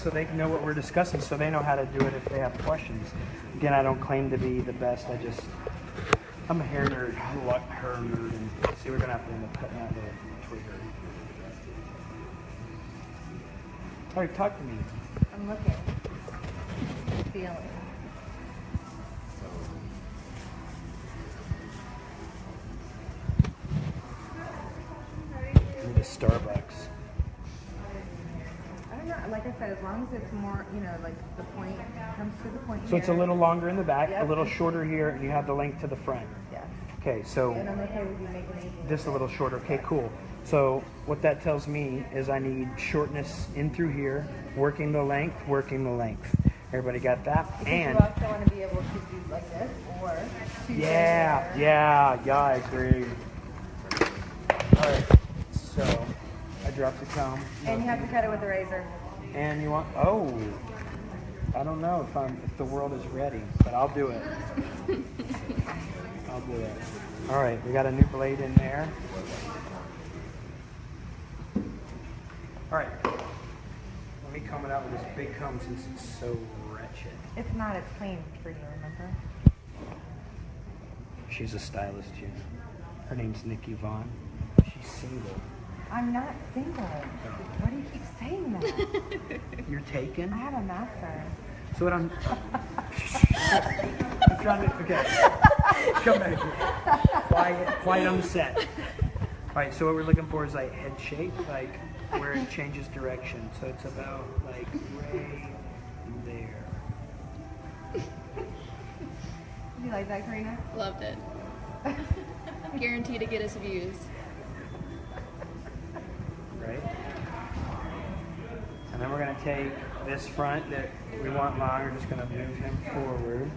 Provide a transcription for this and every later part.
So they know what we're discussing, so they know how to do it if they have questions. Again, I don't claim to be the best. I'm a hair nerd, hair nerd, and see, we're gonna have to end up cutting out the trigger. All right, talk to me. I'm looking, feeling. Need a Starbucks. I don't know, like I said, as long as it's more, you know, like the point comes to the point. So it's a little longer in the back, Yep. a little shorter here, and you have the length to the front. Yeah. Okay, so And I'm okay with you making anything. this a little shorter. Okay, cool. So what that tells me is I need shortness in through here, working the length, working the length. Everybody got that? Because And you also want to be able to do like this or yeah, I agree. All right, so I dropped the comb. And you have to cut it with a razor. And you want? Oh, I don't know if the world is ready, but I'll do it. I'll do it. All right, we got a new blade in there. All right, let me comb it out with this big comb since it's so wretched. It's not, it's clean for you, remember? She's a stylist, you know. Her name's Nikki Vaughn. She's single. I'm not single. Why do you keep saying that? You're taken? I have a master. So what I'm trying to, okay. Come back here. Quiet on the set. All right, so what we're looking for is like head shape, like where it changes direction. So it's about like right there. You like that, Karina? Loved it. Guaranteed to get us views. Right? And then we're going to take this front that we want long. We're just going to move him forward.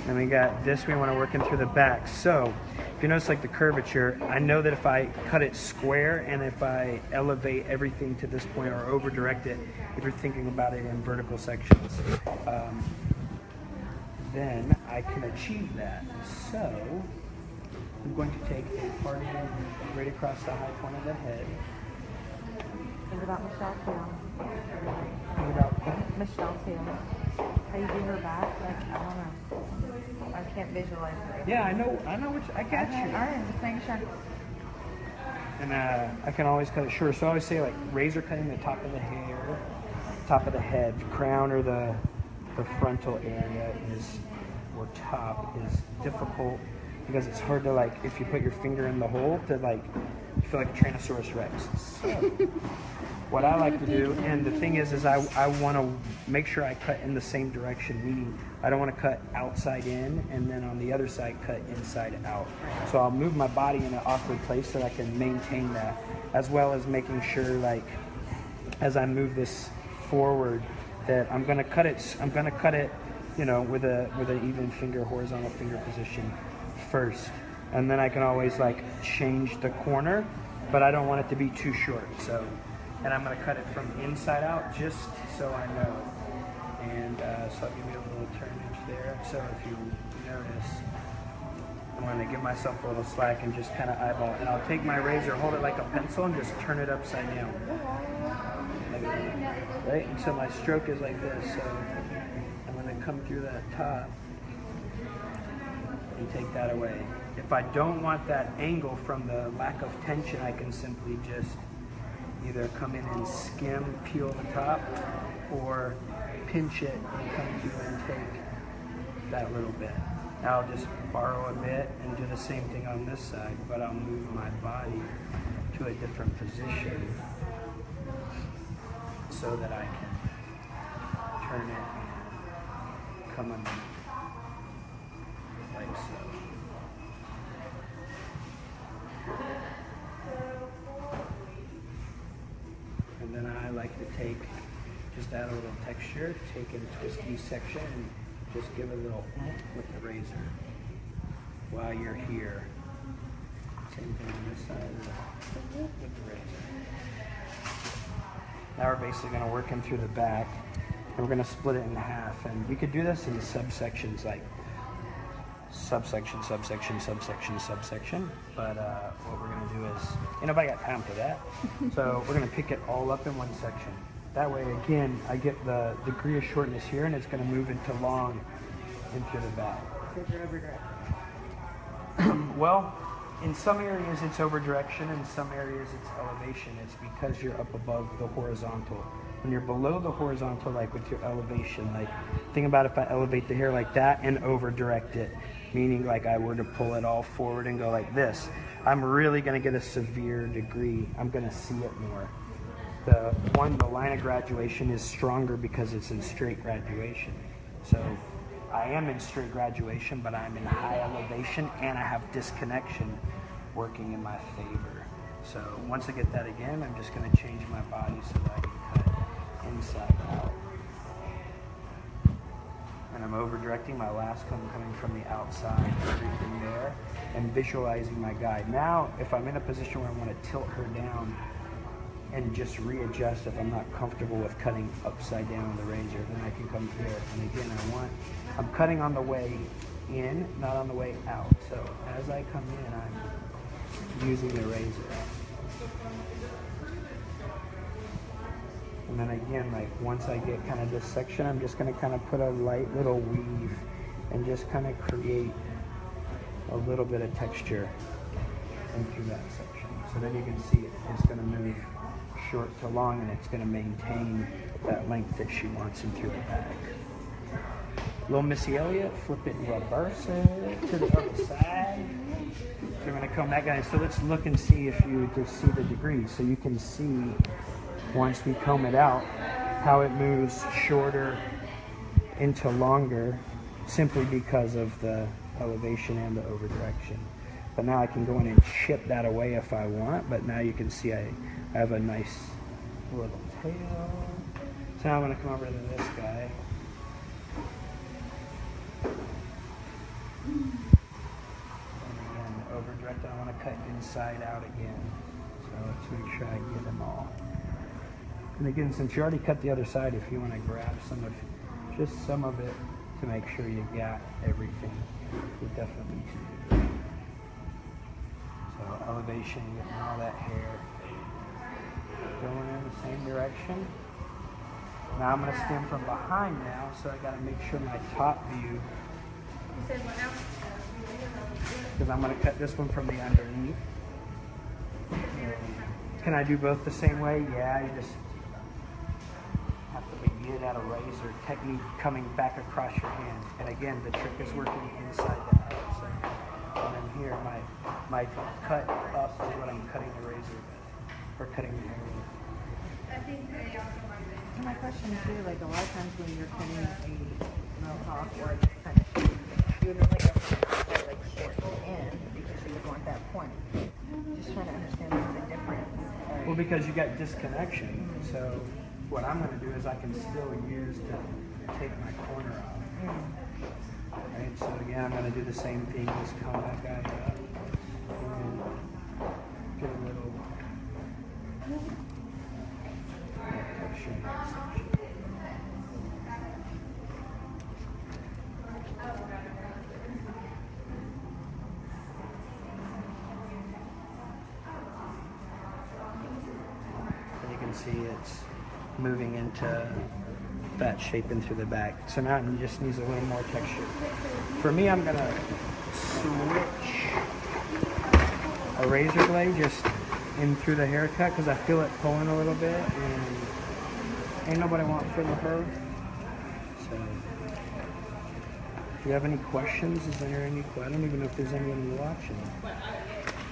And we got this we want to work in through the back. So if you notice like the curvature, I know that if I cut it square and if I elevate everything to this point or over direct it, if you're thinking about it in vertical sections, then I can achieve that. So I'm going to take a parting right across the high point of the head. Think about Michelle too. Think about Michelle too. How you do her back? Like, I don't know. I can't visualize it. Yeah, I know what I got you. Alright, just making sure. And I can always cut it short. So I always say like razor cutting the top of the hair, top of the head, crown or the frontal area is, or top is difficult because it's hard to like, if you put your finger in the hole to like, you feel like a Tyrannosaurus Rex. So what I like to do, and the thing is I want to make sure I cut in the same direction, meaning I don't want to cut outside in and then on the other side cut inside out. So I'll move my body in an awkward place so I can maintain that, as well as making sure like as I move this forward that I'm gonna cut it, you know, with an even finger, horizontal finger position first. And then I can always like change the corner, but I don't want it to be too short. So, and I'm gonna cut it from inside out just so I know. And so I'll give you a little turnage there. So if you notice, I'm gonna give myself a little slack and just kind of eyeball. And I'll take my razor, hold it like a pencil and just turn it upside down. Right, and so my stroke is like this. So I'm gonna come through that top and take that away. If I don't want that angle from the lack of tension, I can simply just either come in and skim, peel the top, or pinch it and come through and take that little bit. Now I'll just borrow a bit and do the same thing on this side, but I'll move my body to a different position so that I can turn it and come underneath, like so. And then I like to just add a little texture, take a twisty section and just give a little with the razor while you're here. Same thing on this side with the razor. Now we're basically going to work him through the back and we're going to split it in half. And we could do this in subsections, like subsection, subsection, subsection, subsection. But what we're going to do is, ain't nobody got time for that. So we're going to pick it all up in one section. That way, again, I get the degree of shortness here, and it's going to move into long into the back. Because you're over direct. Well, in some areas it's over direction, in some areas it's elevation. It's because you're up above the horizontal. When you're below the horizontal, like with your elevation, like think about if I elevate the hair like that and over direct it, meaning like I were to pull it all forward and go like this, I'm really going to get a severe degree. I'm going to see it more. The line of graduation is stronger because it's in straight graduation. So I am in straight graduation, but I'm in high elevation and I have disconnection working in my favor. So once I get that again, I'm just going to change my body so that I can cut inside out. And I'm over directing my last comb coming from the outside, everything there, and visualizing my guide. Now, if I'm in a position where I want to tilt her down and just readjust if I'm not comfortable with cutting upside down with the razor, then I can come here. And again, I'm cutting on the way in, not on the way out. So as I come in, I'm using the razor. And then again, like once I get kind of this section, I'm just going to kind of put a light little weave and just kind of create a little bit of texture into that section. So then you can see it's going to move short to long, and it's going to maintain that length that she wants in through the back. Little Missy Elliott, flip it and reverse it to the other side. So we're going to comb that guy. So let's look and see if you just see the degrees. So you can see once we comb it out how it moves shorter into longer simply because of the elevation and the over direction. But now I can go in and chip that away if I want, but now you can see I have a nice little tail. So now I'm going to come over to this guy. And again, over directed, I want to cut inside out again. So let's make sure I get them all. And again, since you already cut the other side, if you want to grab just some of it to make sure you got everything, you definitely can do that. So elevation, getting all that hair going in the same direction. Now I'm going to stem from behind now, so I got to make sure my top view. You said what now? Because I'm going to cut this one from the underneath. Can I do both the same way? Yeah, you just have to begin at a razor technique coming back across your hand. And again, the trick is working inside the outside. And then here, my cut up is what I'm cutting the razor with, or cutting the hair with. And my question too, like a lot of times when you're cutting a mohawk or just kind of shape, you would normally go from the outside, like short to the end because you would want that point. Just trying to understand the difference. Well, because you got disconnection. So what I'm going to do is I can still use to take my corner off. Right, so again, I'm going to do the same thing, just comb that guy up. And get a little texture in that section. And you can see it's moving into that shape in through the back. So now it just needs a little more texture. For me, I'm gonna switch a razor blade just in through the haircut because I feel it pulling a little bit, and ain't nobody want to fiddle her. So, if you have any questions, is there any? I don't even know if there's anyone watching.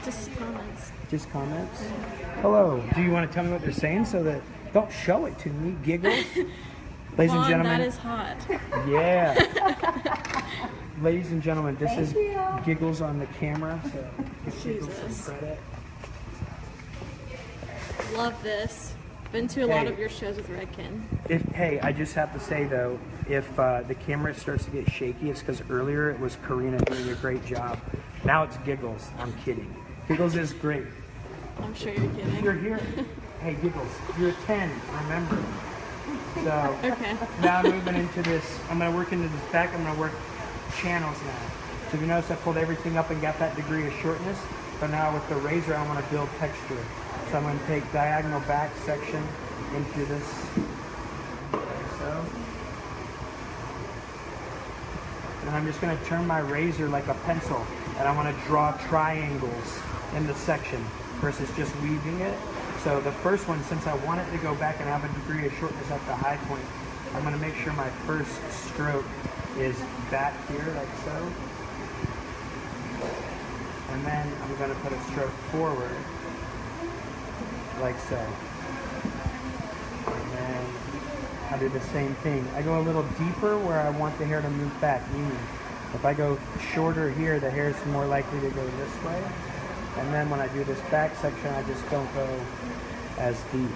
Just comments. Just comments. Hello. Do you want to tell me what they're saying so that don't show it to me? Giggles. Ladies and gentlemen. That is hot. Yeah. Ladies and gentlemen, this is Giggles on the camera, so give Giggles some credit. Love this. Been to a lot of your shows with Redken. Hey, I just have to say though, if the camera starts to get shaky, it's because earlier it was Karina doing a great job. Now it's Giggles. I'm kidding. Giggles is great. I'm sure you're kidding. If you're here, hey Giggles, you're 10, remember. So okay. Now I'm moving into this, I'm going to work into this back, I'm going to work channels now. So if you notice I pulled everything up and got that degree of shortness, but now with the razor I want to build texture. So I'm going to take diagonal back section into this, like so. And I'm just going to turn my razor like a pencil, and I want to draw triangles in the section versus just weaving it. So the first one, since I want it to go back and have a degree of shortness at the high point, I'm going to make sure my first stroke is back here like so. And then I'm going to put a stroke forward like so. And then I do the same thing. I go a little deeper where I want the hair to move back, meaning if I go shorter here, the hair is more likely to go this way. And then when I do this back section, I just don't go as deep,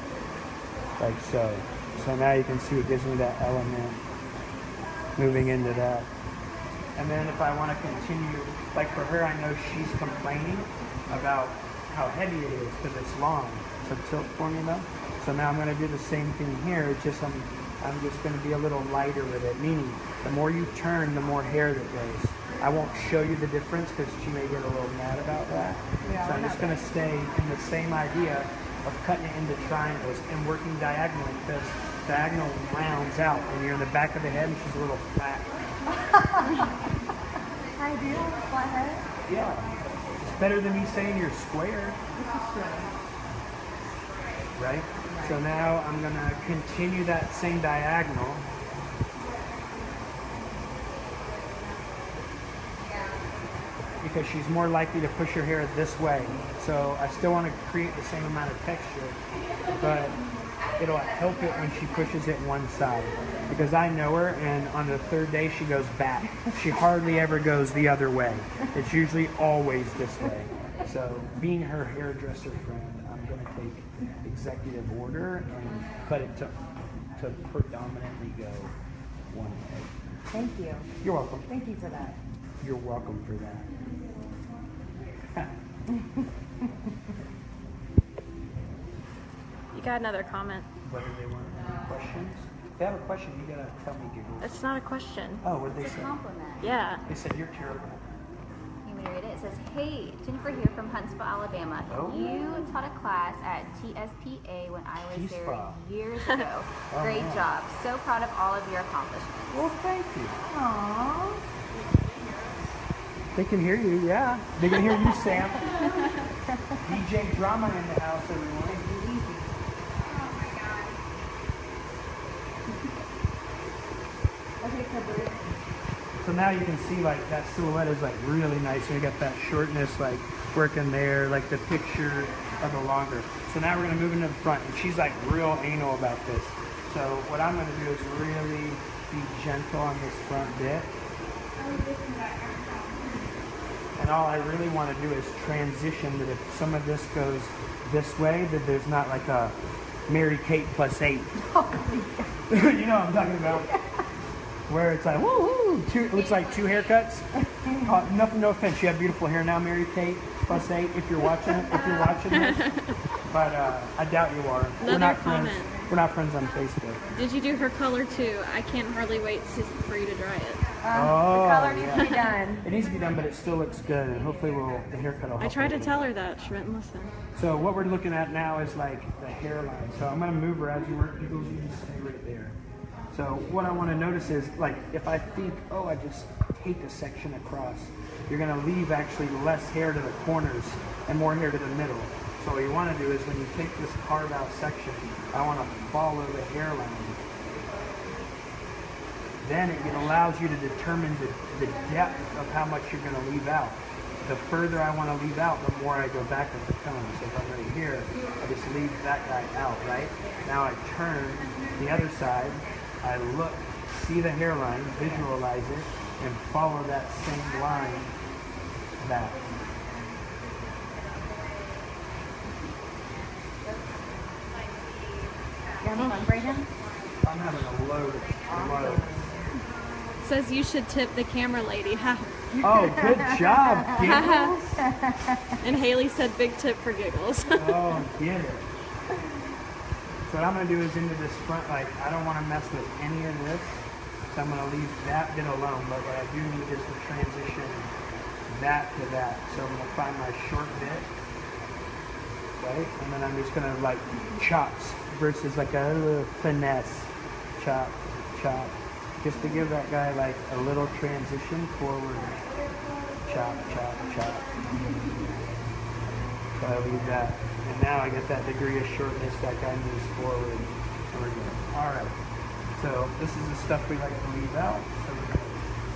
like so. So now you can see it gives me that element moving into that. And then if I want to continue, like for her, I know she's complaining about how heavy it is because it's long. So tilt for me though. So now I'm going to do the same thing here. It's just I'm just going to be a little lighter with it, meaning the more you turn, the more hair that goes. I won't show you the difference because she may get a little mad about that. Yeah, so I'm just going to stay in the same idea of cutting it into triangles and working diagonally because diagonal rounds out and you're in the back of the head and she's a little flat. I do have a flat head. Yeah. It's better than me saying you're square. This is true. Right? So now I'm going to continue that same diagonal. Because she's more likely to push her hair this way. So I still want to create the same amount of texture, but it'll help it when she pushes it one side. Because I know her, and on the third day she goes back. She hardly ever goes the other way. It's usually always this way. So being her hairdresser friend, I'm going to take executive order and cut it to predominantly go one way. Thank you. You're welcome. Thank you for that. You're welcome for that. You got another comment. Whether they want questions? If they have a question, you gotta tell me, Giggles. It's not a question. Oh, what did they It's a say? compliment. Yeah. They said you're terrible. You want me to read it? It says, "Hey, Jennifer here from Huntsville, Alabama. Oh. You taught a class at TSPA when I was there T-Spa. years ago. Oh, Great man. job. So proud of all of your accomplishments." Well, thank you. Aww. They can hear you, yeah. They can hear you, Sam. DJ Drama in the house, everyone. Okay, so Bruce. So now you can see like that silhouette is like really nice. And you got that shortness like working there, like the picture of the longer. So now we're gonna move into the front, and she's like real anal about this. So what I'm gonna do is really be gentle on this front bit. And all I really want to do is transition that if some of this goes this way, that there's not like a Mary Kate +8. You know what I'm talking about? Where it's like, woo, it looks like two haircuts. No offense, you have beautiful hair now, Mary Kate +8. If you're watching this, but I doubt you are. We're Another not friends. comment. We're not friends on Facebook. Did you do her color too? I can't hardly wait for you to dry it. Oh, the color needs yeah. to be done. It needs to be done, but it still looks good, and hopefully the haircut will help. I tried a to little tell her that. She wouldn't listen. So what we're looking at now is like the hairline. So I'm going to move her as you work. You just stay right there. So what I want to notice is like if I think, oh, I just take a section across, you're going to leave actually less hair to the corners and more hair to the middle. So what you want to do is when you take this carve out section, I want to follow the hairline. Then it allows you to determine the depth of how much you're going to leave out. The further I want to leave out, the more I go back with the comb. So if I'm right here, I just leave that guy out, right? Now I turn the other side, I look, see the hairline, visualize it, and follow that same line back. You having fun, Brayden? I'm having a load of Says you should tip the camera lady. Oh, good job, Giggles. And Haley said big tip for Giggles. Oh, get it. So what I'm going to do is into this front, like, I don't want to mess with any of this. So I'm going to leave that bit alone. But what I do need is to transition that to that. So I'm going to find my short bit. right? And then I'm just gonna like chops versus like a little finesse. Chop, chop. Just to give that guy like a little transition forward. Chop, chop, chop. So I leave that. And now I get that degree of shortness, that guy moves forward. And we're good. All right. So this is the stuff we like to leave out. So we're gonna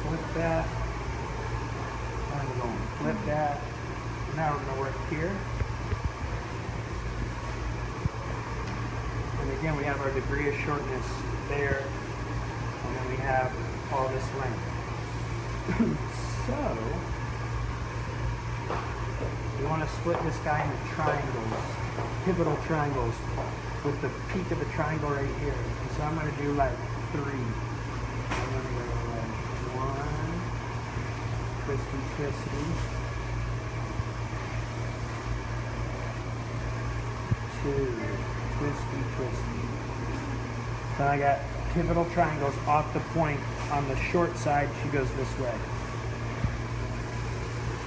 flip that. And we're going to flip that. Now we're gonna work here. And again, we have our degree of shortness there. And then we have all this length. So, we want to split this guy into triangles, pivotal triangles, with the peak of the triangle right here. And so I'm going to do like 3. I'm going to go like 1, twisty, twisty, 2, twisty, twisty. Then I got pivotal triangles off the point. On the short side, she goes this way.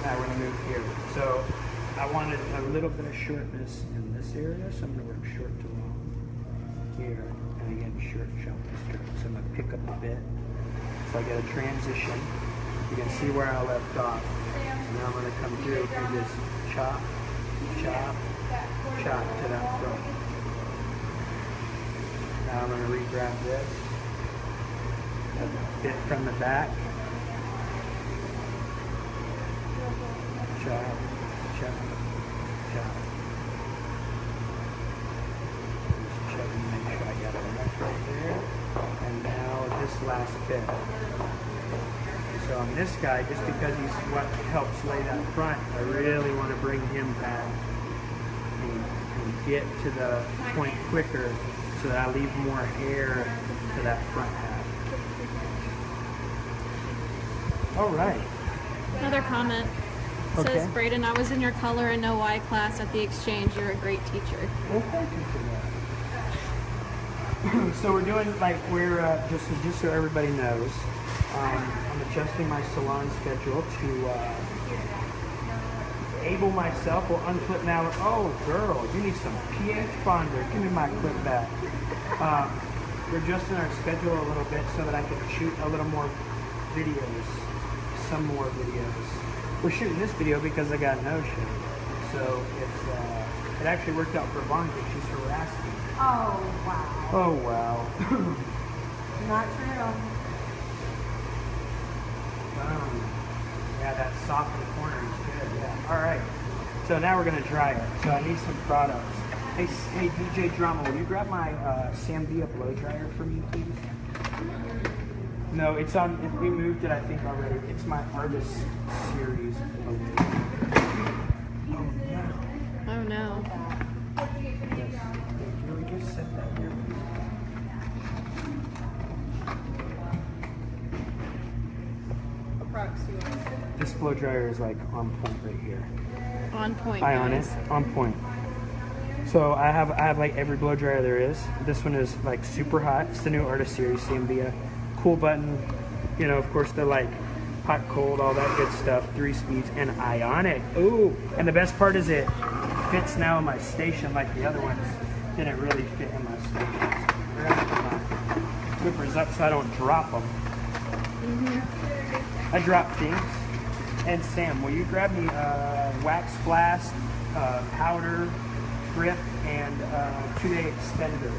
Now we're going to move here. So I wanted a little bit of shortness in this area, so I'm going to work short to long here. And again, short, short. So I'm going to pick up a bit. So I get a transition. You can see where I left off. And now I'm going to come through and just chop, chop, chop to that front. Now I'm going to re-grab this. A bit from the back. Chop, chop, chop. Just checking to make sure I got enough right there. And now this last bit. So on this guy, just because he's what helps lay that front, I really want to bring him back and get to the point quicker so that I leave more hair to that front half. All right. Another comment. Okay. Says, Brayden, I was in your color and no Y class at the exchange. You're a great teacher. Well, thank you for that. So we're doing, like, we're, just so everybody knows, I'm adjusting my salon schedule to able myself. We'll unclip now. Oh, girl, you need some pH bonder. Give me my clip back. We're adjusting our schedule a little bit so that I can shoot a little more videos, some more videos. We're shooting this video because I got no show. So it actually worked out for Vaughn because she's harassing me. Oh, wow. Oh, wow. Not true. Yeah, that soft in the corner is good, yeah. All right. So now we're going to dry it. So I need some products. Hey, DJ Drama, will you grab my Sambia blow dryer for me, please? No, it's on, we moved it, I think, already. It's my artist series. Oh no. Yes. Can we just set that here? What products do you want? This blow dryer is like on point right here. On point. Eye on it, guys. on point. So I have like every blow dryer there is. This one is like super hot. It's the new artist series, Sambia. Cool button, you know, of course, they're like hot, cold, all that good stuff, 3 speeds, and ionic. Ooh, and the best part is it fits now in my station like the other ones didn't really fit in my stations. We're gonna put my whippers up so I don't drop them. I drop things. And Sam, will you grab me wax blast, powder, grip, and 2-day extender?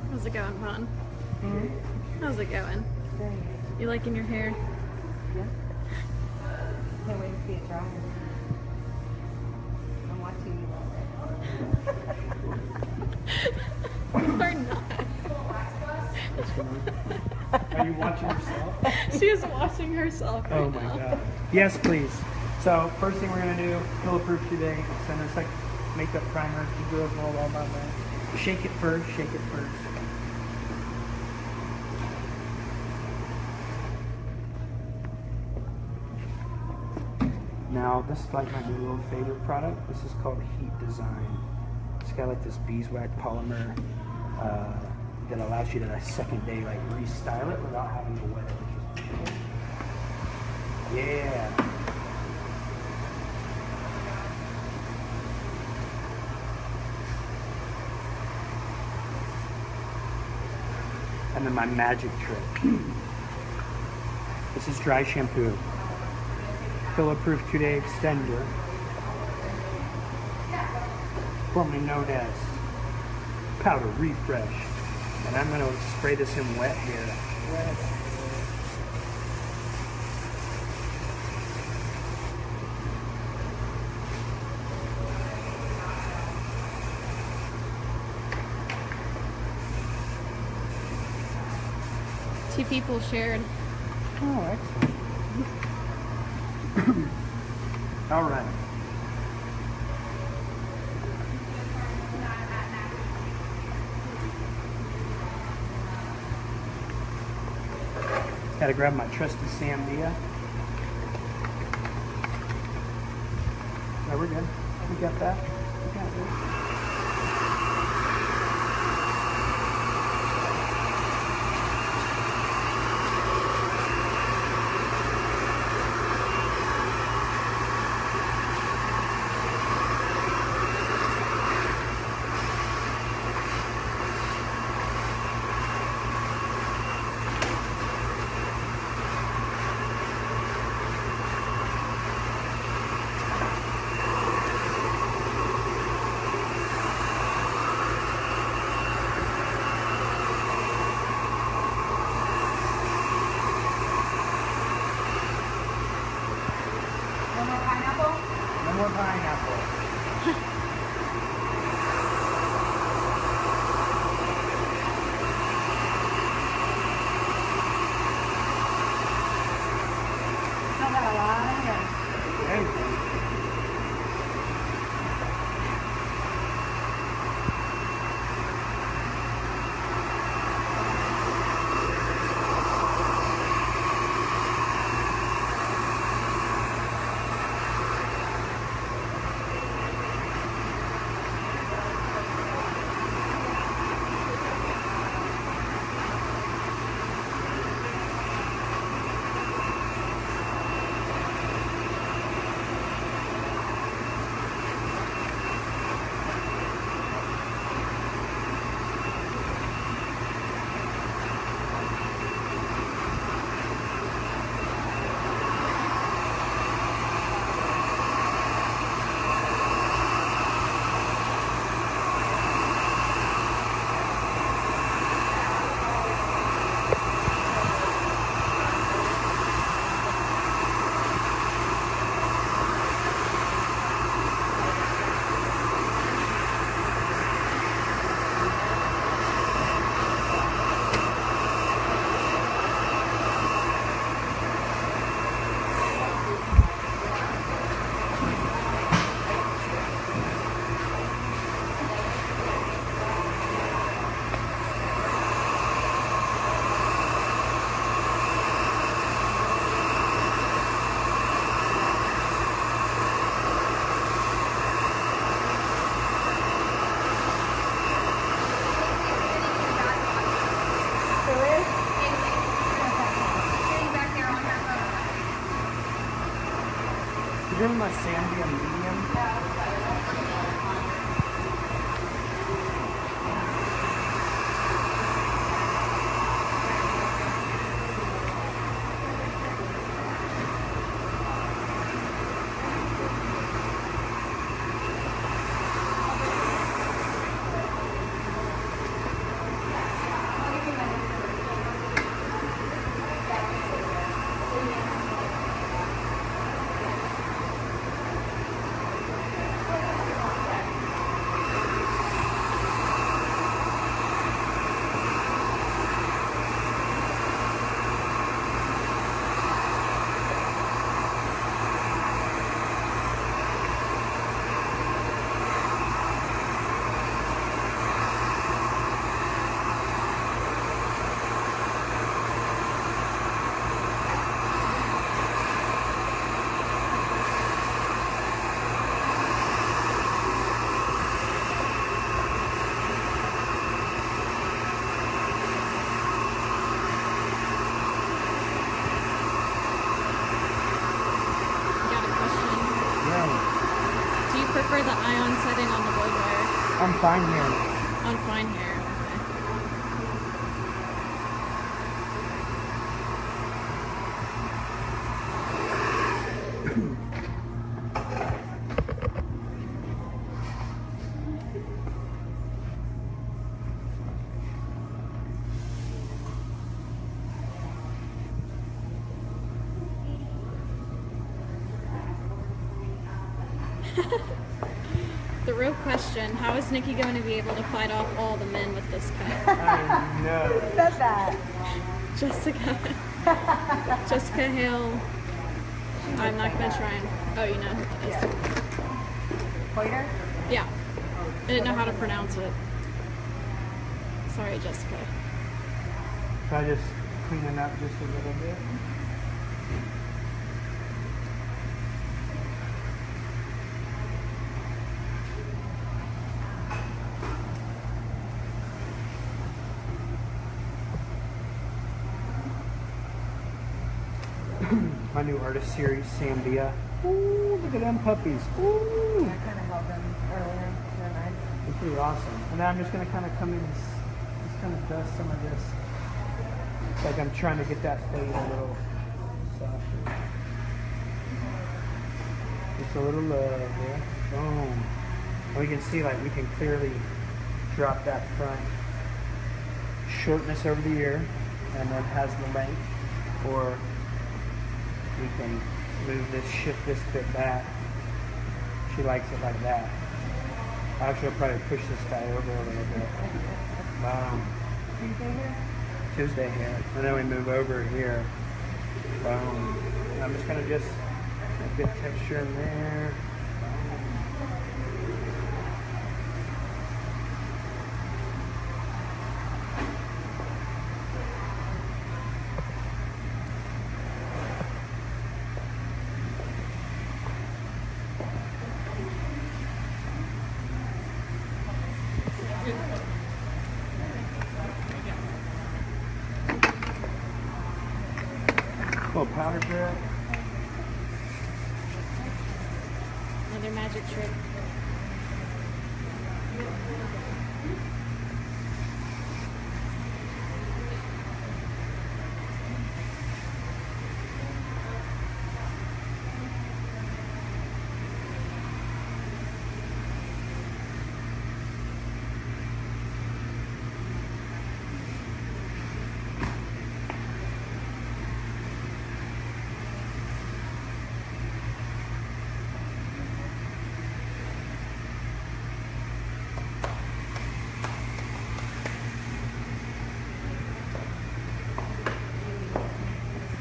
How's it going, Vaughn? How's it going? You liking your hair? Yeah. Can't wait to see it dry. I'm watching you. Or not. Are you watching yourself? She is watching herself right Oh my now. god. Yes, please. So first thing we're gonna do, Pillow-proof today. Send us like makeup primer. You girls know all about that. Shake it first. Shake it first. Now this is like my new little favorite product. This is called Heat Design. It's got like this beeswax polymer that allows you to the second day like restyle it without having to wet it. Yeah. And then my magic trick. This is dry shampoo. Pillow-proof 2-day extender. Formerly known as powder refresh. And I'm going to spray this in wet hair. Two people shared. Oh, excellent. All right. Got to grab my trusty Sandia. No, we're good. We got that. We got this. No more pineapple. Still got a lot of hair. There you go. You give me my Sandia medium? prefer the ion setting on the blow dryer. I'm fine here. On fine hair. Okay. The real question, how is Nikki going to be able to fight off all the men with this cut? I know. Who said that? Jessica. Jessica Hale. I'm not going to try and... Oh, you know who it is. Pointer? Yeah. I didn't know how to pronounce it. Sorry, Jessica. So I just clean it up just a little bit. My new artist series, Sambia. Ooh, look at them puppies. Ooh. I kind of held them earlier. They're nice. It's pretty awesome. And then I'm just going to kind of come in and just kind of dust some of this. It's like I'm trying to get that fade a little softer. Just a little love there. Boom. And we can see, like, we can clearly drop that front shortness over the ear and then has the length, or we can move this, shift this bit back. She likes it like that. Actually, I'll probably push this guy over a little bit. Boom. Tuesday here? Tuesday here. And then we move over here. Boom. And I'm just going to just a good texture in there. Little powder drip. Another magic trick.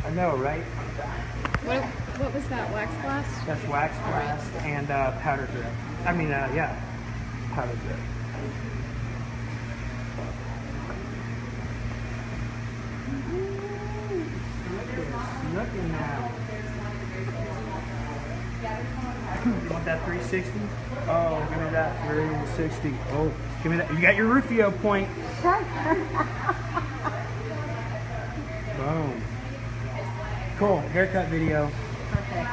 I know, right? What was that, wax blast? That's wax blast and powder drip. I mean, yeah, powder drip. Look at now. You want that 360? Oh, give me that 360. Oh, give me that. You got your Rufio point. Boom. Cool. Haircut video. Perfect.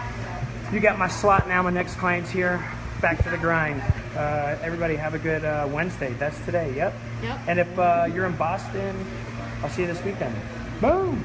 You got my slot now. My next client's here. Back to the grind. Everybody have a good Wednesday. That's today. Yep. Yep. And if you're in Boston, I'll see you this weekend. Boom.